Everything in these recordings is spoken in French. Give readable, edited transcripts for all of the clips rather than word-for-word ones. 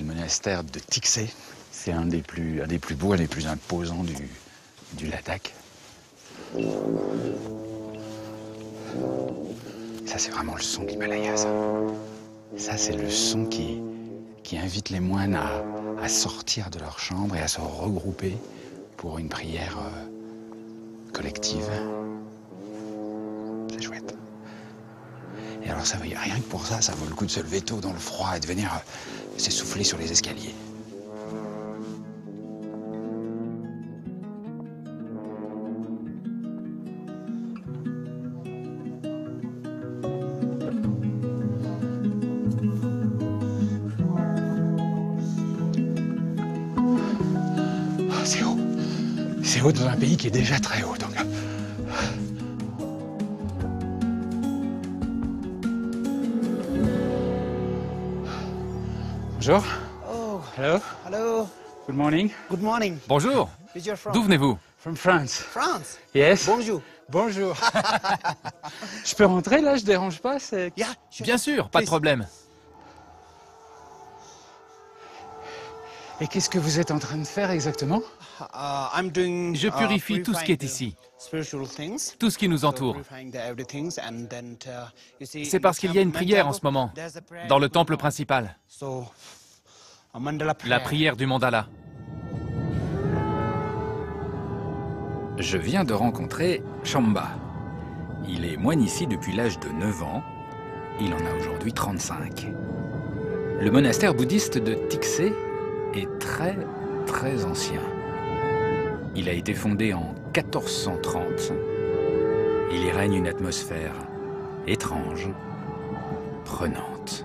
le monastère de Tiksé. C'est un des plus beaux, un des plus imposants du Ladakh. Ça, c'est vraiment le son de l'Himalaya, ça. Ça, c'est le son qui invite les moines à sortir de leur chambre et à se regrouper pour une prière collective. C'est chouette. Et alors, ça, rien que pour ça, ça vaut le coup de se lever tôt dans le froid et de venir s'essouffler sur les escaliers. C'est haut. C'est haut dans un pays qui est déjà très haut, donc. Bonjour. Oh, Hello. hello. Good morning. Good morning. Bonjour. Where you're from? D'où venez-vous? From France. France. Yes. Bonjour. Bonjour. Je peux rentrer là, je dérange pas, c'est... Yeah, sure. Bien sûr, pas de Please. problème. Et qu'est-ce que vous êtes en train de faire exactement? I'm doing, Je purifie tout ce qui est purifying ici, the spiritual things. tout ce qui nous So entoure. purifying the everything, and then, you see, C'est in parce the qu'il y a une temple, prière en ce moment, there's a prayer dans le going temple on. principal, So, a mandala prayer. la prière du mandala. Je viens de rencontrer Shamba. Il est moine ici depuis l'âge de 9 ans. Il en a aujourd'hui 35. Le monastère bouddhiste de Tiksé est très, très ancien. Il a été fondé en 1430. Il y règne une atmosphère étrange, prenante.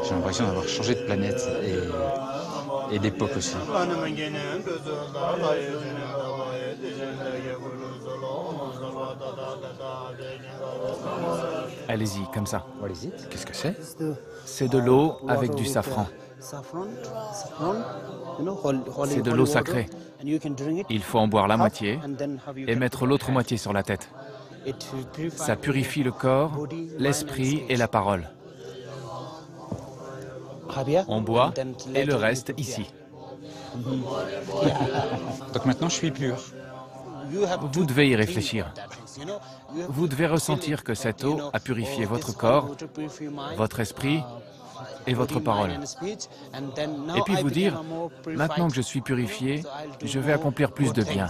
J'ai l'impression d'avoir changé de planète et d'époque aussi. Allez-y, comme ça. Qu'est-ce que c'est? C'est de l'eau avec du safran. C'est de l'eau sacrée. Il faut en boire la moitié et mettre l'autre moitié sur la tête. Ça purifie le corps, l'esprit et la parole. On boit et le reste ici. Donc maintenant je suis pur. Vous devez y réfléchir. Vous devez ressentir que cette eau a purifié votre corps, votre esprit et votre parole. Et puis vous dire, maintenant que je suis purifié, je vais accomplir plus de bien.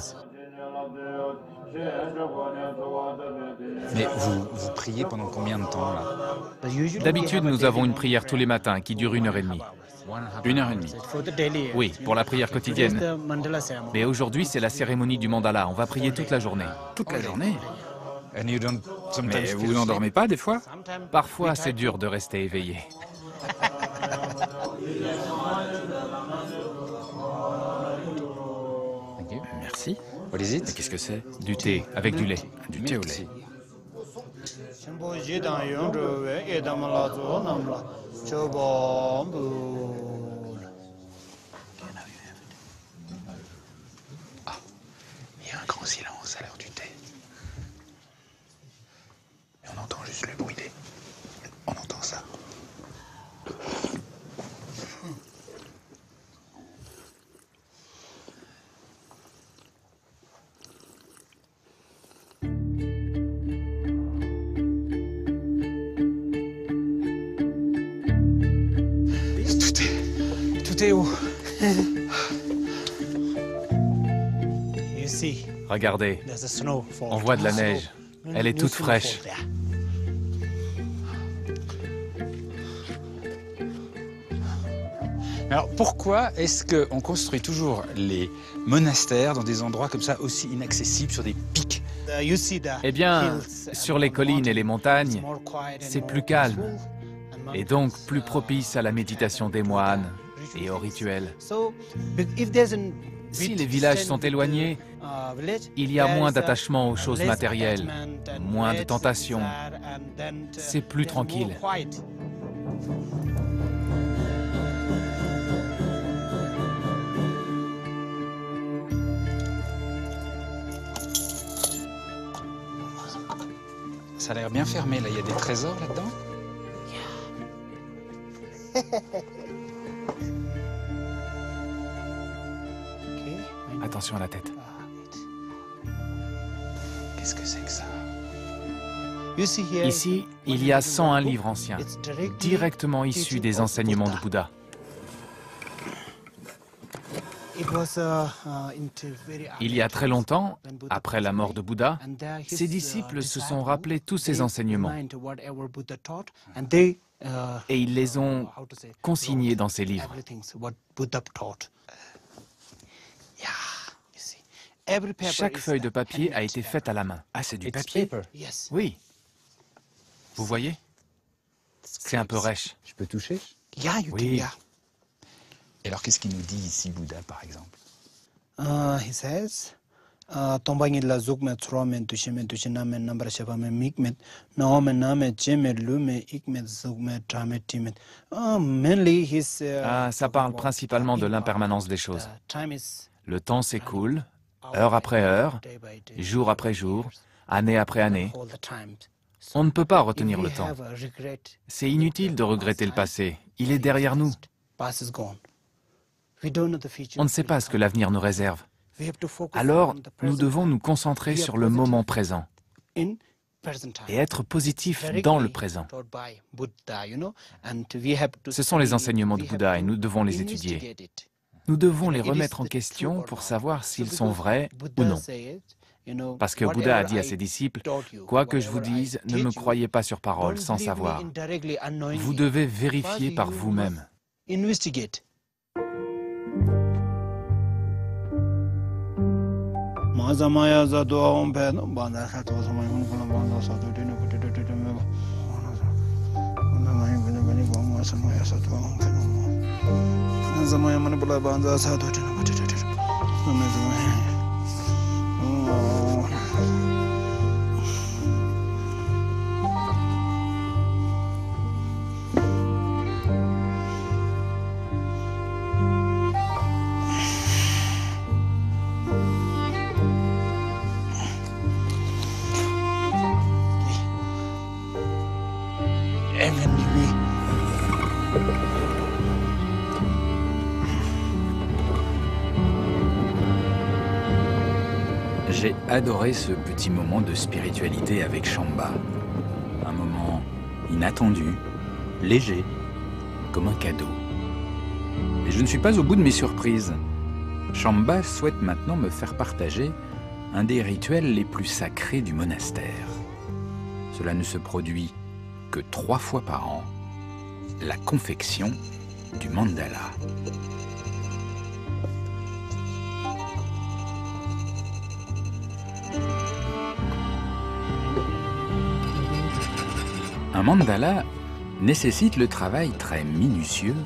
Mais vous priez pendant combien de temps là? D'habitude, nous avons une prière tous les matins qui dure 1h30. 1h30. Oui, pour la prière quotidienne. Mais aujourd'hui, c'est la cérémonie du mandala. On va prier toute la journée. Toute la journée? Mais vous vous endormez pas des fois? Parfois, c'est dur de rester éveillé. Merci. What is it? Qu'est-ce que c'est? Du thé avec du lait. Du thé au lait. Ah, il y a un grand silence à l'heure du thé. Et on entend juste le bruit des... On entend ça. Tout est haut. You see, Regardez, there's a snow fall. on voit de la neige. Elle est toute New fraîche. snowfall there. Alors pourquoi est-ce qu'on construit toujours les monastères dans des endroits comme ça aussi inaccessibles, sur des pics? You see the Eh bien, hills sur les and collines et les mountains, montagnes, it's more quiet and c'est more plus calme. peaceful and more et donc plus propice à la méditation des moines et aux rituels. So, if there's a Si bit les villages sont distant, éloignés, village, il y a there moins is d'attachement aux choses less matérielles, attachment and moins de less tentations. desire, and then, C'est plus there's more tranquille. quiet. Ça a l'air bien fermé, là. Il y a des trésors là-dedans? Attention à la tête. Qu'est-ce que c'est que ça? Ici, il y a 101 livres anciens, directement issus des enseignements de Bouddha. Il y a très longtemps, après la mort de Bouddha, ses disciples se sont rappelés tous ces enseignements et ils les ont consignés dans ces livres. Chaque feuille de papier a été faite à la main. Ah, c'est du papier? Oui. Vous voyez? C'est un peu rêche. Je peux toucher? Oui. Et alors, qu'est-ce qu'il nous dit ici, Bouddha, par exemple? He says, Tombangila Zugmet, Romen, Tushimet, Tushinamen, Number Shabamen, Mikmet, Naomen, Name, Jemet, Lume, Ikmet, Zugmet, Tramet, Timet. Mainly his. Ah, ça parle principalement de l'impermanence des choses. Le temps s'écoule, heure après heure, jour après jour, année après année. On ne peut pas retenir le temps. C'est inutile de regretter le passé. Il est derrière nous. On ne sait pas ce que l'avenir nous réserve. Alors, nous devons nous concentrer sur le moment présent et être positif dans le présent. Ce sont les enseignements de Bouddha et nous devons les étudier. Nous devons les remettre en question pour savoir s'ils sont vrais ou non. Parce que Bouddha a dit à ses disciples, « Quoi que je vous dise, ne me croyez pas sur parole, sans savoir. Vous devez vérifier par vous-même. » J'ai adoré ce petit moment de spiritualité avec Shamba. Un moment inattendu, léger, comme un cadeau. Mais je ne suis pas au bout de mes surprises. Shamba souhaite maintenant me faire partager un des rituels les plus sacrés du monastère. Cela ne se produit que 3 fois par an, la confection du mandala. Un mandala nécessite le travail très minutieux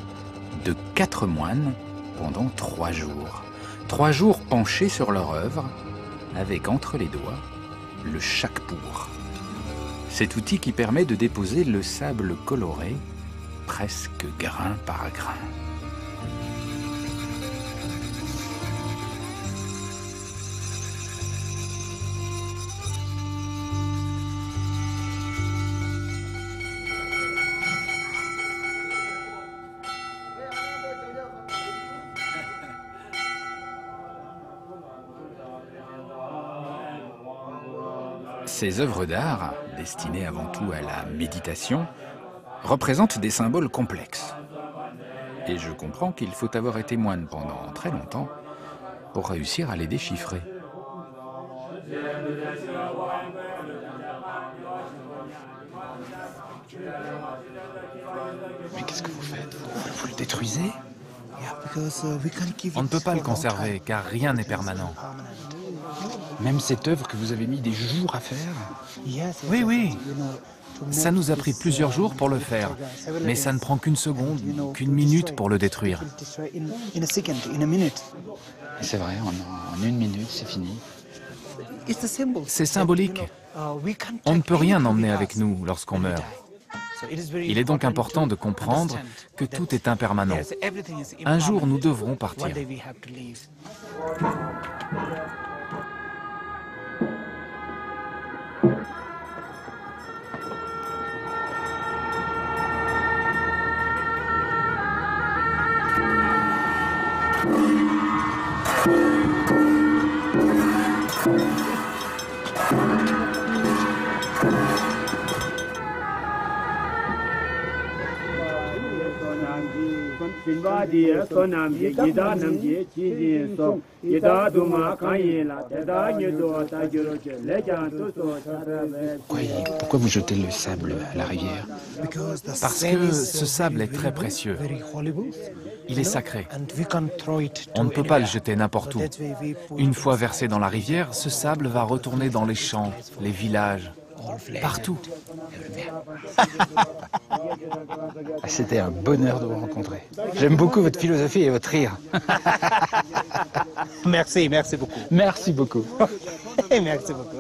de 4 moines pendant 3 jours. 3 jours penchés sur leur œuvre, avec entre les doigts le shakpour. Cet outil qui permet de déposer le sable coloré, presque grain par grain. Ces œuvres d'art, destinées avant tout à la méditation, représentent des symboles complexes. Et je comprends qu'il faut avoir été moine pendant très longtemps pour réussir à les déchiffrer. Mais qu'est-ce que vous faites? Vous le détruisez? On ne peut pas le conserver, car rien n'est permanent. Même cette œuvre que vous avez mis des jours à faire? Oui, oui. Ça nous a pris plusieurs jours pour le faire, mais ça ne prend qu'une seconde, qu'une minute pour le détruire. C'est vrai, en 1 minute, c'est fini. C'est symbolique. On ne peut rien emmener avec nous lorsqu'on meurt. Il est donc important de comprendre que tout est impermanent. Un jour, nous devrons partir. Pourquoi vous jetez le sable à la rivière? Parce que ce sable est très précieux. Il est sacré. On ne peut pas le jeter n'importe où. Une fois versé dans la rivière, ce sable va retourner dans les champs, les villages, partout. C'était un bonheur de vous rencontrer. J'aime beaucoup votre philosophie et votre rire. Merci beaucoup. Merci beaucoup. Merci beaucoup.